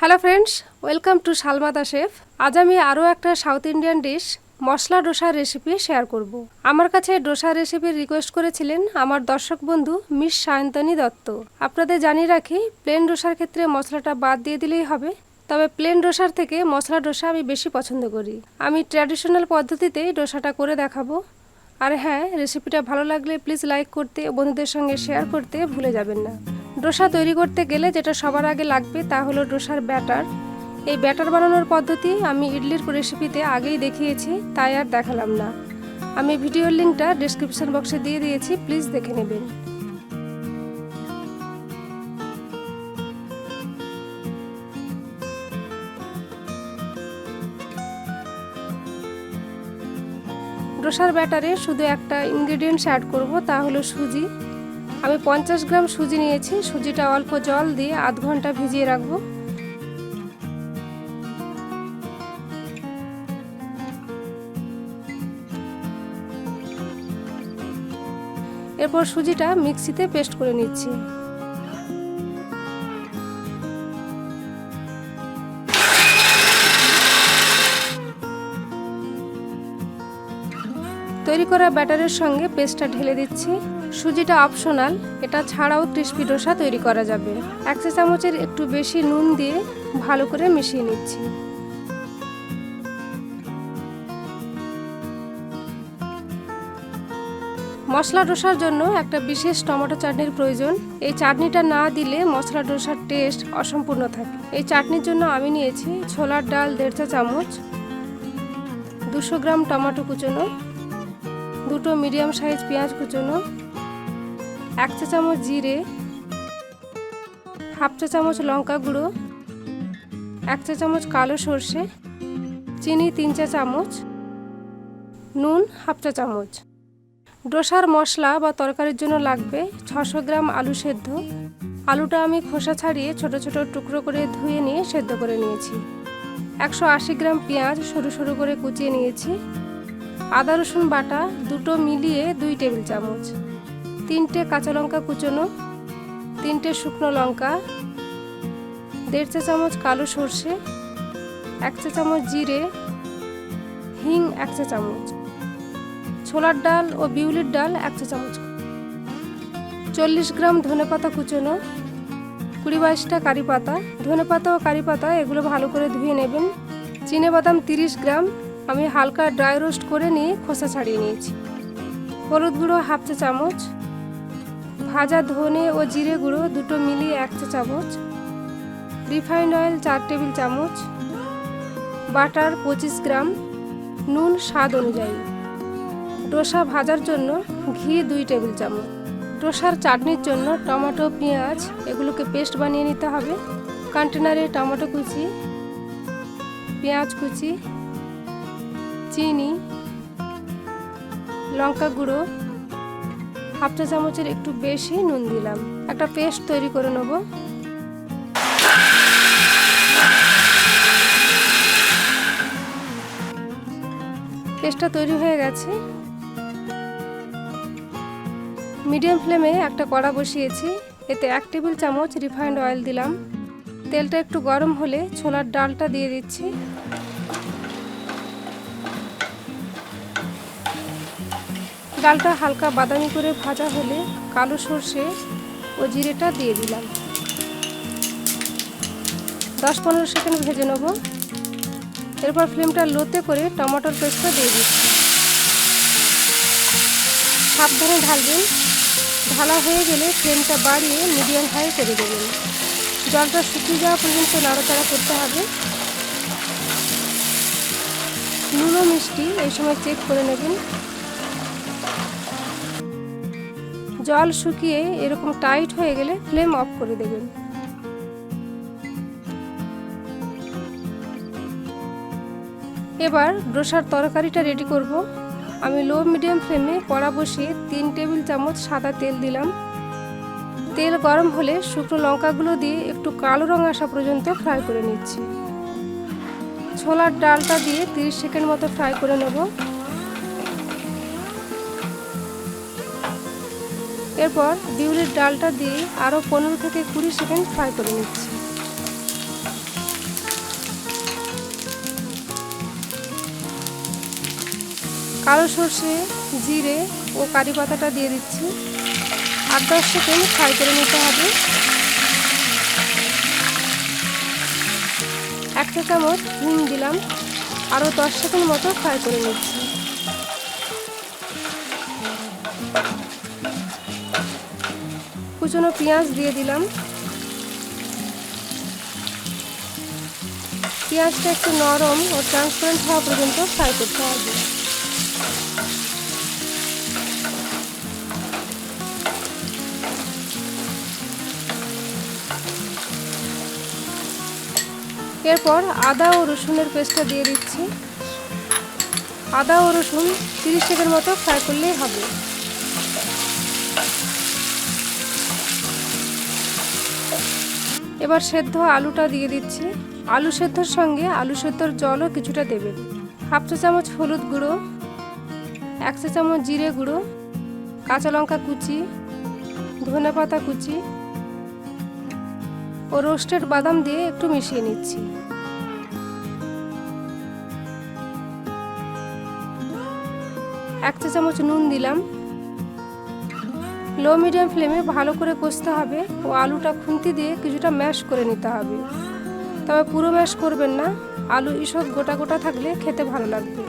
Hello friends, welcome to Salma the chef. আজ আমি আরও একটা সাউথ ইন্ডিয়ান ডিশ মশলা ডোসার রেসিপি শেয়ার করব। আমার কাছে ডোসা রেসিপির রিকোয়েস্ট করেছিলেন আমার দর্শক বন্ধু মিস সায়ন্তনী দত্ত। আপনাদের জানিয়ে রাখি, প্লেন ডোসার ক্ষেত্রে মশলাটা বাদ দিয়ে দিলেই হবে, তবে প্লেন ডোসার থেকে মশলা ডোসা আমি বেশি পছন্দ করি। আমি ট্র্যাডিশনাল পদ্ধতিতেই ডোসাটা করে দেখাবো। আর হ্যাঁ, রেসিপিটা ভালো লাগলে প্লিজ লাইক করতে ও বন্ধুদের সঙ্গে শেয়ার করতে ভুলে যাবেন না। ডোসা তৈরি করতে গেলে যেটা সবার আগে লাগবে তা হলো ডোসার ব্যাটার। এই ব্যাটার বানানোর পদ্ধতি আমি ইডলির রেসিপিতে আগেই দেখিয়েছি, তাই আর দেখালাম না। আমি ভিডিওর লিঙ্কটা ডেসক্রিপশন বক্সে দিয়ে দিয়েছি, প্লিজ দেখে নেবেন। ডোসার ব্যাটারে শুধু একটা ইনগ্রেডিয়েন্টস অ্যাড করব, তা হলো সুজি। আমি 50 গ্রাম সুজি নিয়েছি। সুজিটা অল্প জল দিয়ে আধ ঘন্টা ভিজিয়ে রাখবো। এরপর সুজিটা মিক্সিতে পেস্ট করে নিচ্ছি। তৈরি করা ব্যাটারের সঙ্গে পেস্টটা ঢেলে দিচ্ছি। সুজিটা অপশনাল, এটা ছাড়াও ক্রিস্পি ডোসা তৈরি করা যাবে। 1 চা চামচের একটু বেশি নুন দিয়ে ভালো করে মিশিয়ে নিচ্ছি। মশলা ডোসার জন্য একটা বিশেষ টমেটো চাটনির প্রয়োজন। এই চাটনিটা না দিলে মশলা ডোসার টেস্ট অসম্পূর্ণ থাকে। এই চাটনির জন্য আমি নিয়েছি ছোলার ডাল 1.5 চা চামচ, 200 গ্রাম টমেটো কুচোনো, 2টো মিডিয়াম সাইজ পেঁয়াজ কুচোনো, 1 চা চামচ জিরে, 1/2 চা চামচ লঙ্কা গুঁড়ো, 1 চা চামচ কালো সর্ষে, চিনি 3 চা চামচ, নুন 1/2 চা চামচ। ডোসার মশলা বা তরকারির জন্য লাগবে 600 গ্রাম আলু সেদ্ধ। আলুটা আমি খোসা ছাড়িয়ে ছোট ছোট টুকরো করে ধুয়ে নিয়ে সেদ্ধ করে নিয়েছি। 180 গ্রাম পেঁয়াজ সরু সরু করে কুচিয়ে নিয়েছি। আদা রসুন বাটা 2টো মিলিয়ে 2 টেবিল চামচ, 3টে কাঁচা লঙ্কা কুচোনো, 3টে শুকনো লঙ্কা, 1.5 চা চামচ কালো সর্ষে, 1 চা চামচ জিরে, হিং 1 চা চামচ, ছোলার ডাল ও বিউলির ডাল 1 চা চামচ, 40 গ্রাম ধনেপাতা কুচোনো, 20-22টা কারি পাতা। ধনেপাতা ও কারি পাতা এগুলো ভালো করে ধুয়ে নেবেন। চিনেবাদাম 30 গ্রাম, আমি হালকা ড্রাই রোস্ট করে নিয়ে খোসা ছাড়িয়ে নিয়েছি। হলুদ গুঁড়ো 1/2 চা চামচ, ভাজা ধনে ও জিরে গুঁড়ো 2টো মিলিয়ে 1 চা চামচ, রিফাইন্ড অয়েল 4 টেবিল চামচ, বাটার 25 গ্রাম, নুন স্বাদ অনুযায়ী। ডোসা ভাজার জন্য ঘি 2 টেবিল চামচ। ডোসার চাটনির জন্য টমেটো পেঁয়াজ এগুলোকে পেস্ট বানিয়ে নিতে হবে। কন্টেনারে টমেটো কুচি, পেঁয়াজ কুচি, চিনি, লঙ্কা গুঁড়ো, 1/2 চা চামচের একটু বেশি নুন দিলাম। একটা পেস্ট তৈরি করে নেব। পেস্টটা তৈরি হয়ে গেছে। মিডিয়াম ফ্লেমে একটা কড়া বসিয়েছি, এতে 1 টেবিল চামচ রিফাইন্ড অয়েল দিলাম। তেলটা একটু গরম হলে ছোলার ডালটা দিয়ে দিচ্ছি। ডালটা হালকা বাদামি করে ভাজা হলে কালো সর্ষে ও জিরেটা দিয়ে দিলাম। 10-15 সেকেন্ড ভেজে নেব। এরপর ফ্লেমটা লোতে করে টমেটোর পেস্টটা দিয়ে দিচ্ছি। সাবধানে ঢালবেন। ঢালা হয়ে গেলে ফ্লেমটা বাড়িয়ে মিডিয়াম হাই করে দেবেন। জলটা শুকিয়ে যাওয়া পর্যন্ত নাড়াচাড়া করতে হবে। নুন ও মিষ্টি এই সময় চেক করে নেবেন। জল শুকিয়ে এরকম টাইট হয়ে গেলে ফ্লেম অফ করে দেবেন। এবার ডোসার তরকারিটা রেডি করব। আমি লো মিডিয়াম ফ্লেমে কড়া বসিয়ে 3 টেবিল চামচ সাদা তেল দিলাম। তেল গরম হলে শুকনো লঙ্কাগুলো দিয়ে একটু কালো রং আসা পর্যন্ত ফ্রাই করে নিচ্ছি। ছোলার ডালটা দিয়ে 30 সেকেন্ড মতো ফ্রাই করে নেব। এরপর বিউলির ডালটা দিয়ে আরও 15 থেকে 20 সেকেন্ড ফ্রাই করে নিচ্ছি। কালো সর্ষে, জিরে ও কারি পাতাটা দিয়ে দিচ্ছি। 8-10 সেকেন্ড ফ্রাই করে নিতে হবে। 1 চা চামচ হিং দিলাম, আরও 10 সেকেন্ড মতো ফ্রাই করে নিচ্ছি। কুচনো পেঁয়াজ দিয়ে দিলাম। পেঁয়াজটা একটু নরম ও ট্রান্সপারেন্ট হওয়া পর্যন্ত ফ্রাই করতে হবে। এরপর আদা ও রসুনের পেস্টটা দিয়ে দিচ্ছি। আদা ও রসুন 30 সেকেন্ড মতো ফ্রাই করলেই হবে। এবার সেদ্ধ আলুটা দিয়ে দিচ্ছি। আলু সেদ্ধর সঙ্গে আলু সেদ্ধর জলও কিছুটা দেবেন। 1/2 চা চামচ হলুদ গুঁড়ো, 1 চা চামচ জিরে গুঁড়ো, কাঁচা লঙ্কা কুচি, ধনে পাতা কুচি ও রোস্টেড বাদাম দিয়ে একটু মিশিয়ে নিচ্ছি। এক চা চামচ নুন দিলাম। লো মিডিয়াম ফ্লেমে ভালো করে কষতে হবে ও আলুটা খুন্তি দিয়ে কিছুটা ম্যাশ করে নিতে হবে। তবে পুরো ম্যাশ করবেন না, আলু ঈষৎ গোটা গোটা থাকলে খেতে ভালো লাগবে।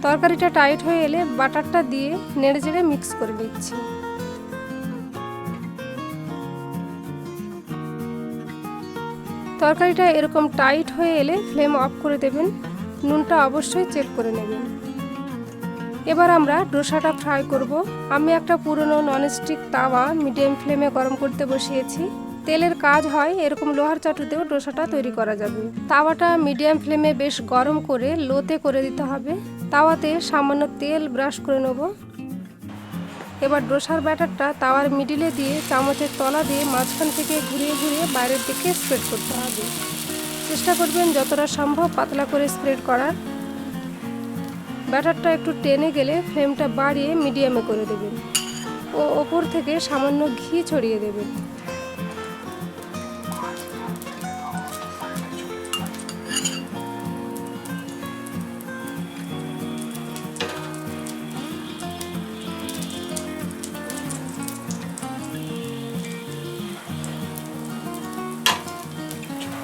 তরকারিটা টাইট হয়ে এলে বাটারটা দিয়ে নেড়েচেড়ে মিক্স করে নিচ্ছি। তরকারিটা এরকম টাইট হয়ে এলে ফ্লেম অফ করে দেবেন। নুনটা অবশ্যই চেক করে নেবেন। এবার আমরা ডোসাটা ফ্রাই করব। আমি একটা পুরনো ননস্টিক তাওয়া মিডিয়াম ফ্লেমে গরম করতে বসিয়েছি। তেলের কাজ হয় এরকম লোহার চাটুতেও ডোসাটা তৈরি করা যাবে। তাওয়াটা মিডিয়াম ফ্লেমে বেশ গরম করে লোতে করে দিতে হবে। তাওয়াতে সামান্য তেল ব্রাশ করে নেব। এবার ডোসার ব্যাটারটা তাওয়ার মিডিলে দিয়ে চামচের তলা দিয়ে মাঝখান থেকে ঘুরিয়ে ঘুরিয়ে বাইরের দিকে স্প্রেড করতে হবে। চেষ্টা করবেন যতটা সম্ভব পাতলা করে স্প্রেড করার। ব্যাটারটা একটু টেনে গেলে ফ্লেমটা বাড়িয়ে মিডিয়ামে করে দেবেন ও ওপর থেকে সামান্য ঘি ছড়িয়ে দেবেন।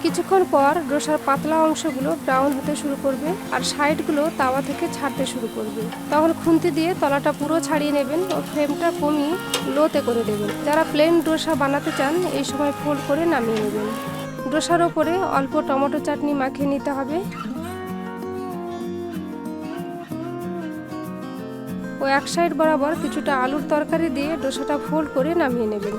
কিছুক্ষণ পর ডোসার পাতলা অংশগুলো ব্রাউন হতে শুরু করবে আর সাইডগুলো তাওয়া থেকে ছাড়তে শুরু করবে। তখন খুন্তি দিয়ে তলাটা পুরো ছাড়িয়ে নেবেন ও ফ্লেমটা কমিয়ে লোতে করে দেবেন। যারা প্লেন ডোসা বানাতে চান এই সময় ফোল্ড করে নামিয়ে নেবেন। ডোসার ওপরে অল্প টমেটো চাটনি মাখিয়ে নিতে হবে ও এক সাইড বরাবর কিছুটা আলুর তরকারি দিয়ে ডোসাটা ফোল্ড করে নামিয়ে নেবেন।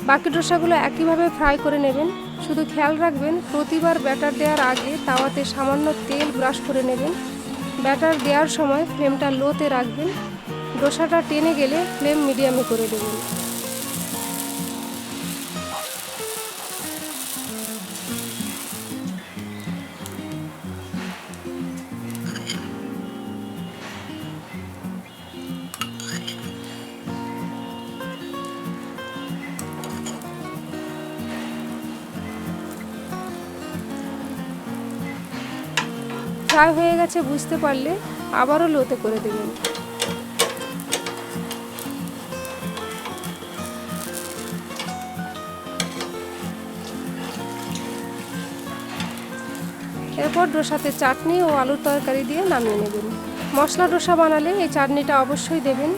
বাকি ডোসাগুলো একইভাবে ফ্রাই করে নেবেন। শুধু খেয়াল রাখবেন প্রতিবার ব্যাটার দেওয়ার আগে তাওয়াতে সামান্য তেল ব্রাশ করে নেবেন। ব্যাটার দেওয়ার সময় ফ্লেমটা লোতে রাখবেন। ডোসাটা টেনে গেলে ফ্লেম মিডিয়ামে করে দেবেন। ফ্রাই হয়ে গেছে বুঝতে পারলে আবারও লোতে করে দেবেন। এরপর ডোসাতে চাটনি ও আলুর তরকারি দিয়ে নামিয়ে নেবেন। মশলা ডোসা বানালে এই চাটনিটা অবশ্যই দেবেন।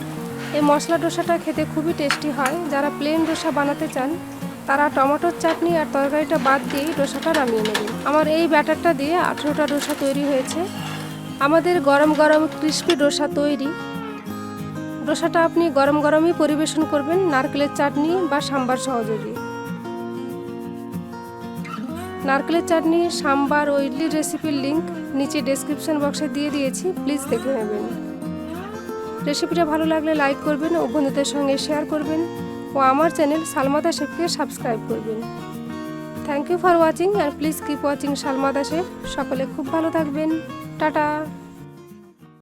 এই মশলা ডোসাটা খেতে খুবই টেস্টি হয়। যারা প্লেন ডোসা বানাতে চান তারা টমেটোর চাটনি আর তরকারিটা বাদ দিয়েই ডোসাটা নামিয়ে নেবেন। আমার এই ব্যাটারটা দিয়ে 18টা ডোসা তৈরি হয়েছে। আমাদের গরম গরম ক্রিস্পি ডোসা তৈরি। ডোসাটা আপনি গরম গরমই পরিবেশন করবেন নারকেলের চাটনি বা সাম্বার সহযোগে। নারকেলের চাটনি, সাম্বার ও ইডলির রেসিপির লিঙ্ক নিচে ডেসক্রিপশন বক্সে দিয়ে দিয়েছি, প্লিজ দেখে নেবেন। রেসিপিটা ভালো লাগলে লাইক করবেন ও বন্ধুদের সঙ্গে শেয়ার করবেন ও আমার চ্যানেল সালমাদা শেফকে সাবস্ক্রাইব করবেন। Thank you for watching and please keep watching Salmada chef. সকলে খুব ভালো থাকবেন। টাটা।